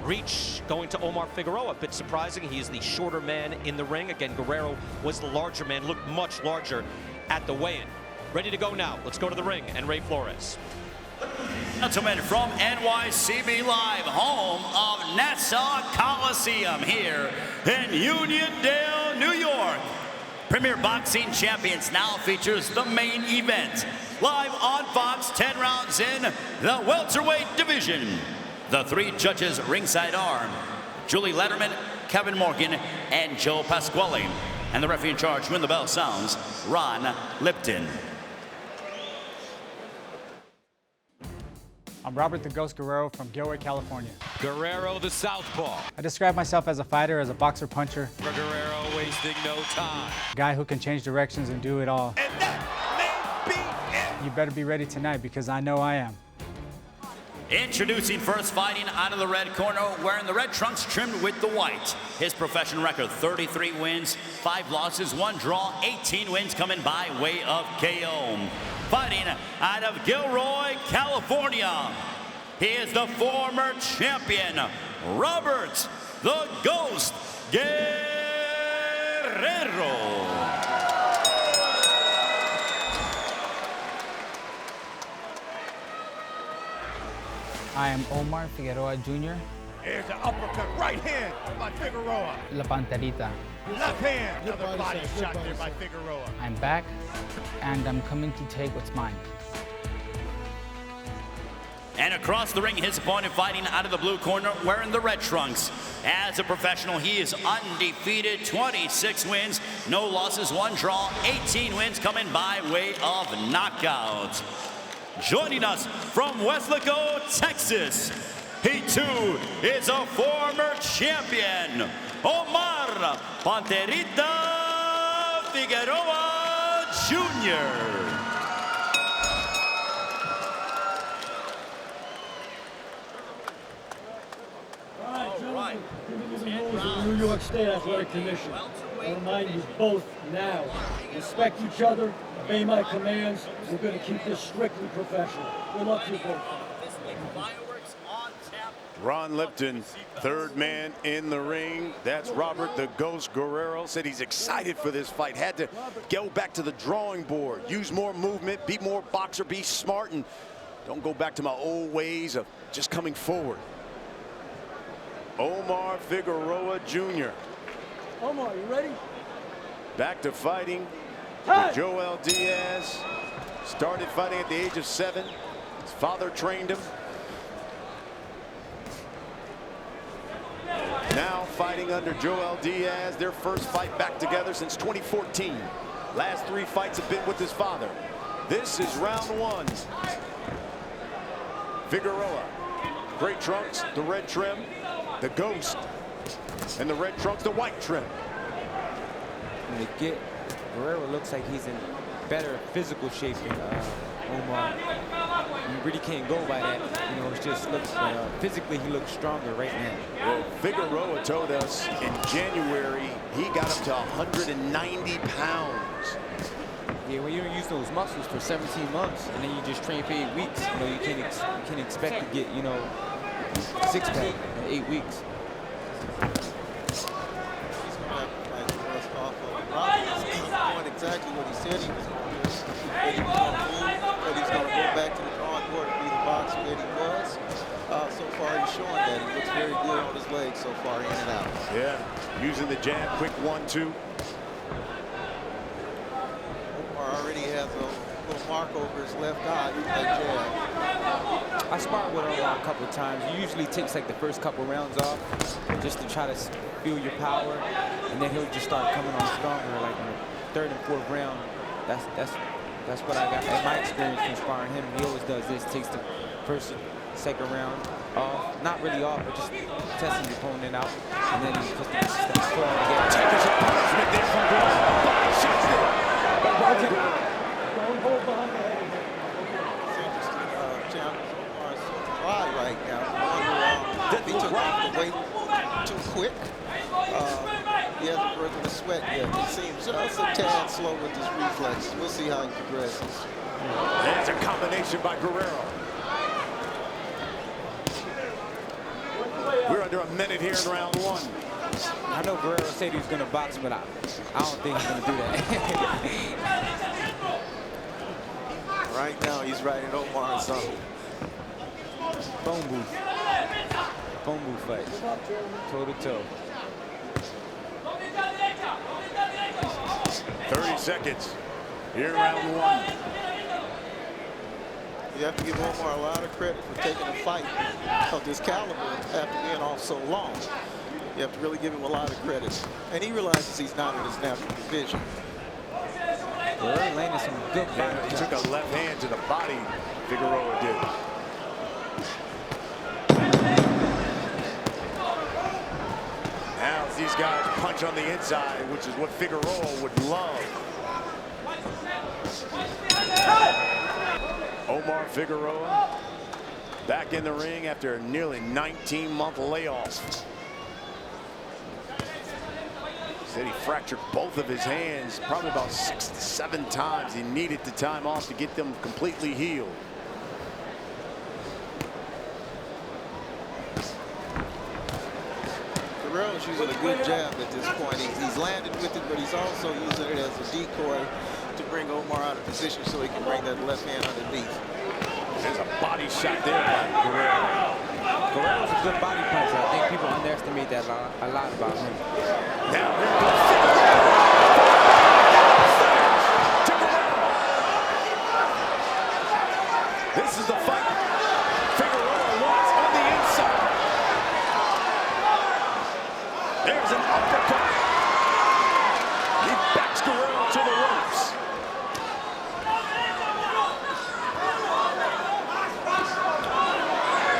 Reach going to Omar Figueroa, a bit surprising. He is the shorter man in the ring. Again, Guerrero was the larger man, looked much larger at the weigh-in. Ready to go now. Let's go to the ring and Ray Flores. Gentlemen, from NYCB Live, home of Nassau Coliseum here in Uniondale, New York. Premier Boxing Champions now features the main event. Live on Fox, 10 rounds in the welterweight division. The three judges ringside are Julie Letterman, Kevin Morgan, and Joe Pasquale. And the referee in charge when the bell sounds, Ron Lipton. I'm Robert the Ghost Guerrero from Gilroy, California. Guerrero the southpaw. I describe myself as a fighter, as a boxer puncher. For Guerrero wasting no time. A guy who can change directions and do it all. And that may be it. You better be ready tonight because I know I am. Introducing first, fighting out of the red corner, wearing the red trunks trimmed with the white. His professional record, 33 wins, 5 losses, 1 draw, 18 wins coming by way of KO. Fighting out of Gilroy, California, he is the former champion, Robert the Ghost Guerrero. I am Omar Figueroa Jr. Here's an uppercut, right hand by Figueroa. La Panterita. Left hand, another body shot there by Figueroa. I'm back, and I'm coming to take what's mine. And across the ring, his opponent fighting out of the blue corner, wearing the red trunks. As a professional, he is undefeated, 26 wins, no losses, 1 draw, 18 wins coming by way of knockouts. Joining us from Weslaco, Texas, he too is a former champion, Omar Panterita Figueroa Jr. New York State Athletic Commission. I remind you both now, respect each other, obey my commands. We're going to keep this strictly professional. Good luck to you both. Ron Lipton, third man in the ring. That's Robert the Ghost Guerrero. Said he's excited for this fight. Had to go back to the drawing board, use more movement, be more boxer, be smart, and don't go back to my old ways of just coming forward. Omar Figueroa Jr. Omar, you ready? Back to fighting. Joel Diaz started fighting at the age of 7. His father trained him. Now fighting under Joel Diaz, their first fight back together since 2014. Last 3 fights have been with his father. This is round 1. Figueroa, gray trunks, the red trim, the Ghost, and the red trunks, the white trim. When they get, Guerrero looks like he's in better physical shape than Omar. You really can't go by that. You know, it just looks physically he looks stronger right now. Well, Figueroa told us in January he got up to 190 pounds. Yeah, when you don't use those muscles for 17 months and then you just train for 8 weeks, you know, you can't expect to get, you know, 6-pack in 8 weeks. Exactly what he said he was going to do. That he was going to move, that he's going to go back to the drawing board and be the boxer that he was. So far, he's showing that. He looks very good on his legs so far, in and out. Yeah, using the jab, quick 1-2. Omar already has a little mark over his left eye. That jab. I sparred with him a couple of times. He usually takes like the first couple rounds off just to try to feel your power, and then he'll just start coming on stronger like in the 3rd and 4th round. That's what I got in my experience from sparring him. He always does this, takes the first and 2nd round off, not really off, but just testing the opponent out, and then he puts the steps forward again. Take his punishment there from Guerrero. Body shots there. Don't hold behind the head. It's interesting, Champ. Omar's so dry right now. He took off the weight too quick. He hasn't broken a sweat yet. He seems just a tad slow with his reflexes. We'll see how he progresses. There's a combination by Guerrero. We're under a minute here in round one. I know Guerrero said he was going to box, but I don't think he's going to do that. Right now, he's riding Omar's zone. Phone booth. Phone booth fight. Toe to toe. 30 seconds here in round one. You have to give Omar a lot of credit for taking a fight of this caliber after being off so long. You have to really give him a lot of credit. And he realizes he's not in his natural division. Guerrero landed some good body. He took a left hand to the body, Figueroa did. Now these guys punch on the inside, which is what Figueroa would love. Omar Figueroa back in the ring after a nearly 19-month layoff. Said he fractured both of his hands probably about 6 to 7 times. He needed the time off to get them completely healed. Guerrero's using a good jab at this point. He's landed with it, but he's also using it as a decoy to bring Omar out of position so he can bring that left hand underneath. There's a body shot there by Guerrero. Guerrero's a good body puncher. I think people underestimate that a lot about him. Now here goes Figueroa. This is the fight Figueroa wants on the inside. There's an uppercut. He backs Guerrero to the ropes.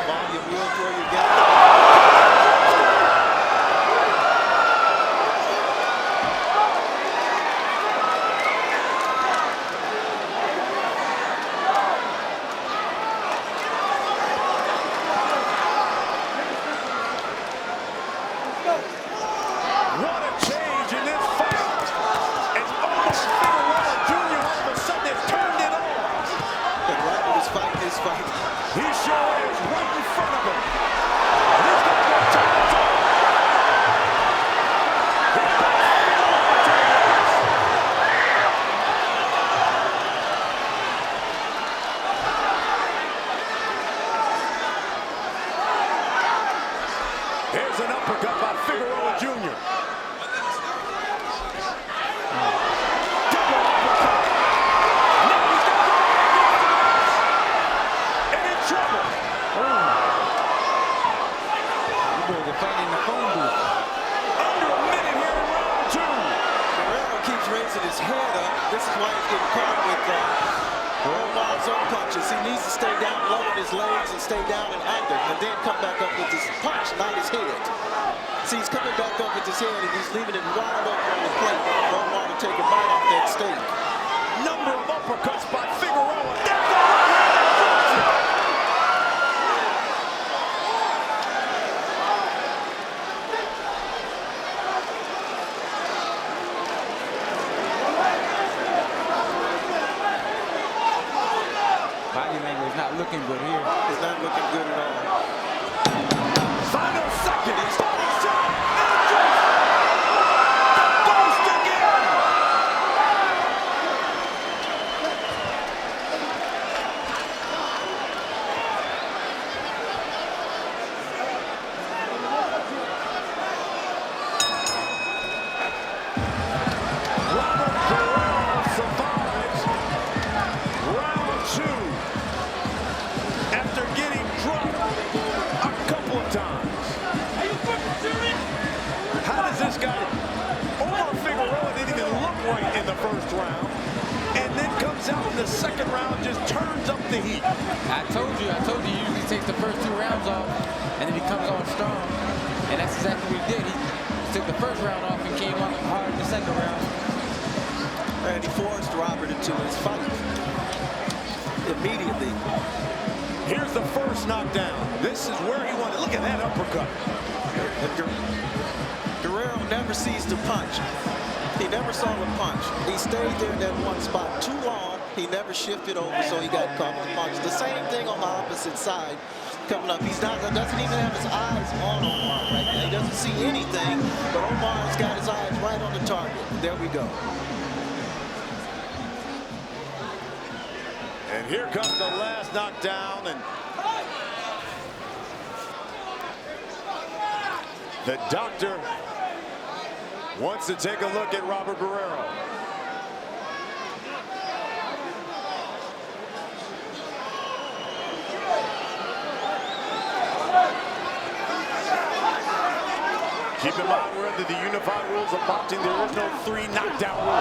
Volume will throw you down. What a change in this fight. As Omar Figueroa Jr. all of a sudden has turned it on. And Robert is fighting this fight. He sure is right in front of him. He's going to go toe to toe. Here's an uppercut by Figueroa Jr. Double uppercut. Now he's got and in trouble. You boys are fighting in the phone booth. Under a minute here in round two. Guerrero keeps raising his head up. This is why he's getting caught with Omar's own punches. He needs to stay down low with his legs and stay down and active, and then come back up with his punch, not his head. See, he's coming back up with his head, and he's leaving it wide open on the plate for Omar to take a bite off that steak. Number of uppercuts by Figueroa. There's the right. Body language not looking good here. It's not looking good at all. Final second. He's starting shot. The ghost again. Robert Guerrero survives round two after getting dropped a couple of times. How does this guy, Omar Figueroa didn't even look right in the first round, and then comes out in the second round, just turns up the heat. I told you he usually takes the first 2 rounds off, and then he comes on strong. And that's exactly what he did. He took the first round off and came on hard in the second round. And he forced Robert into his fight immediately. Here's the first knockdown. This is where he wanted. Look at that uppercut. And Guerrero never sees the punch. He never saw the punch. He stayed there in that one spot too long. He never shifted over, so he got caught with the punch. The same thing on the opposite side coming up. He's not, doesn't even have his eyes on Omar. couldn't see anything, but Omar's got his eyes right on the target. There we go. And here comes the last knockdown, and the doctor wants to take a look at Robert Guerrero. Keep in mind, we're under the unified rules of boxing. There is no 3 knockdown rule.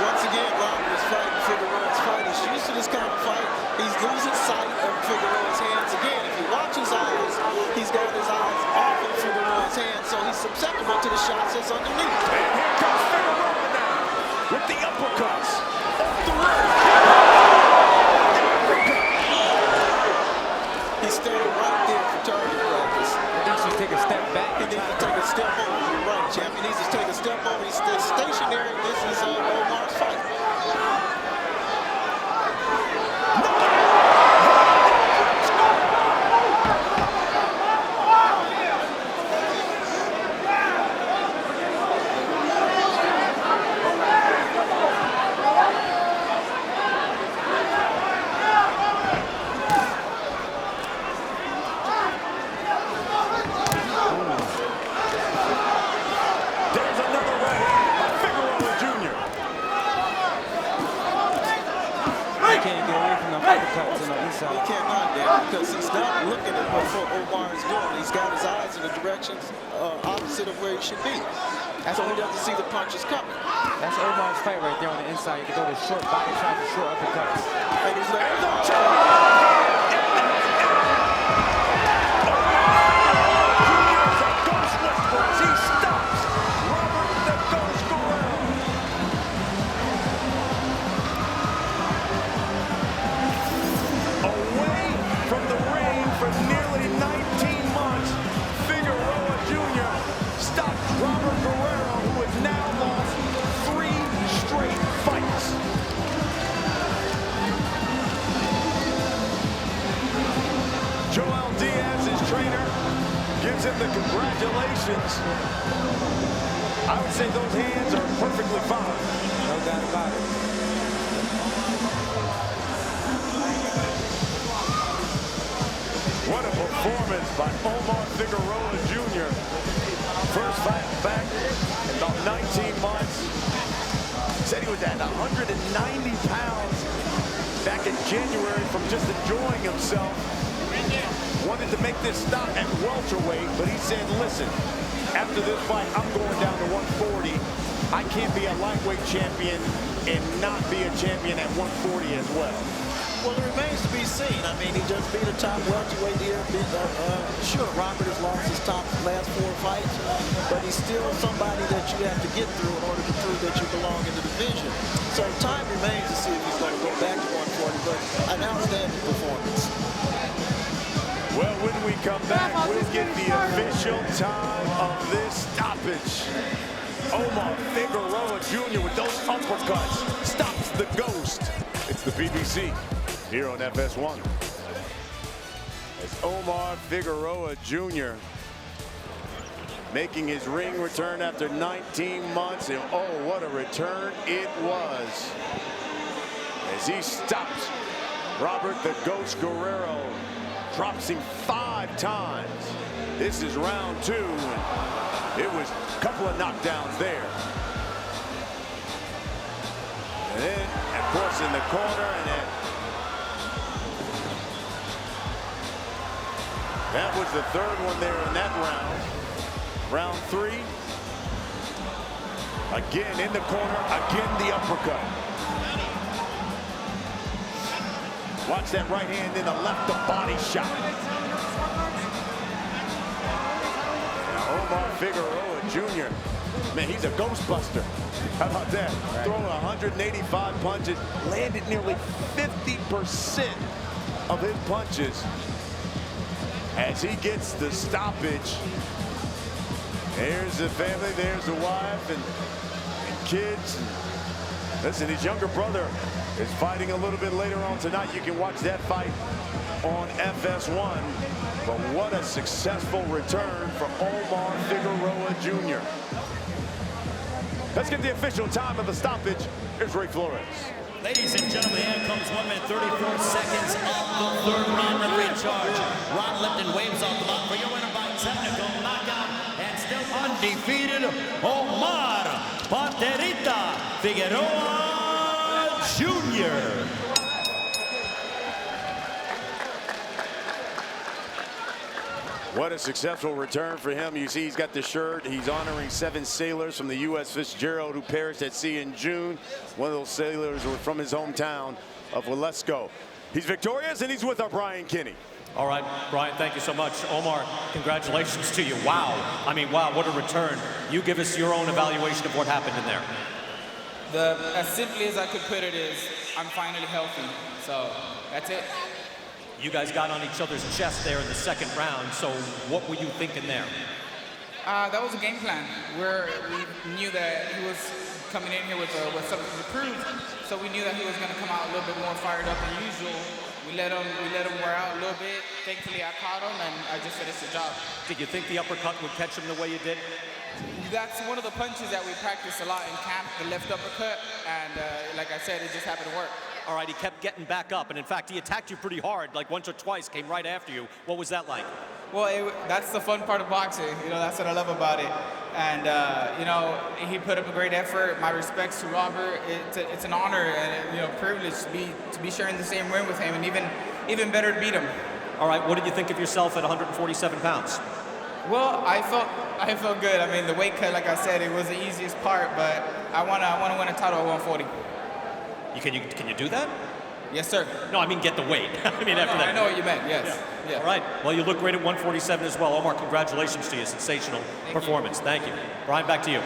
Once again, Robert is fighting Figueroa's fight. He's used to this kind of fight. He's losing sight of Figueroa's hands. Again, if you watch his eyes, he's got his eyes off of Figueroa's hands, so he's susceptible to the shots that's underneath. And here comes Figueroa now with the uppercuts off the ring. He's standing right there for target practice. He needs to take a step back. He needs to take a step over. You're right, Champ. He needs to take a step over. He's stationary. This is Omar's fight. He cannot, Dan, because he's not looking at what Omar is doing. He's got his eyes in the directions opposite of where he should be. So he doesn't see the punches coming. That's Omar's fight right there on the inside. You can go to short body shots and short uppercuts. And he's like, He stops Robert the Ghost Guerrero. Away from the ring for nearly 19 months, Figueroa Jr. stopped Robert Guerrero, who has now lost 3 straight fights. Joel Diaz, his trainer, gives him the congratulations. I would say those hands are perfectly fine. No doubt about it. What a performance by Omar Figueroa Jr. First fight back in about 19 months. Said he was at 190 pounds back in January from just enjoying himself. Wanted to make this stop at welterweight, but he said, listen, after this fight, I'm going down to 140. I can't be a lightweight champion and not be a champion at 140 as well. well, it remains to be seen. I mean, he just beat a top welterweight here. Sure, Robert has lost his last 4 fights, but he's still somebody that you have to get through in order to prove that you belong in the division. So time remains to see if he's going to go back to 140, but an outstanding performance. Well, when we come back, we'll get the official time of this stoppage. Omar Figueroa Jr. with those uppercuts stops the Ghost. It's the PBC here on FS1. As Omar Figueroa Jr. making his ring return after 19 months. And oh, what a return it was. As he stops Robert the Ghost Guerrero. Drops him 5 times. This is round 2. It was a couple of knockdowns there. And then, of course, in the corner, and then that was the 3rd one there in that round. Round 3. Again in the corner, again the uppercut. Watch that right hand in the left, the body shot. Now Omar Figueroa Jr. Man, he's a ghostbuster. How about that? Right. Throwing 185 punches, landed nearly 50% of his punches as he gets the stoppage. There's the family, there's the wife and kids. Listen, his younger brother is fighting a little bit later on tonight. You can watch that fight on FS1. But what a successful return for Omar Figueroa Jr. Let's get the official time of the stoppage. Here's Ray Flores. Ladies and gentlemen, here comes 1 minute 34 seconds of the third round of recharge. Ron Lipton waves off the block for your winner by technical knockout and still undefeated, Omar Paterita Figueroa Jr. What a successful return for him. You see he's got the shirt. He's honoring 7 sailors from the U.S. Fitzgerald who perished at sea in June. One of those sailors were from his hometown of Walesko. He's victorious, and he's with our Brian Kinney. All right, Brian, thank you so much. Omar, congratulations to you. Wow. I mean, wow, what a return. You give us your own evaluation of what happened in there. As simply as I could put it is, I'm finally healthy. So that's it. You guys got on each other's chest there in the second round, so what were you thinking there? That was a game plan. We knew that he was coming in here with something to prove, so we knew that he was going to come out a little bit more fired up than usual. We let him wear out a little bit. Thankfully, I caught him, and I just finished the job. Did you think the uppercut would catch him the way you did? That's one of the punches that we practice a lot in camp, the left uppercut, and like I said, it just happened to work. All right, he kept getting back up, and in fact, he attacked you pretty hard, like once or twice, came right after you. What was that like? Well, that's the fun part of boxing. You know, that's what I love about it. And, you know, he put up a great effort. My respects to Robert. It's an honor and, you know, privilege to be sharing the same ring with him, and even better to beat him. All right, what did you think of yourself at 147 pounds? Well, I felt good. I mean, the weight cut, like I said, it was the easiest part, but I want to win a title at 140. Can you do that? Yes, sir. No, I mean get the weight. I mean after that. I know what you meant, yes. Yeah. All right. Well, you look great at 147 as well. Omar, congratulations to you. Sensational performance. Thank you. Brian, back to you.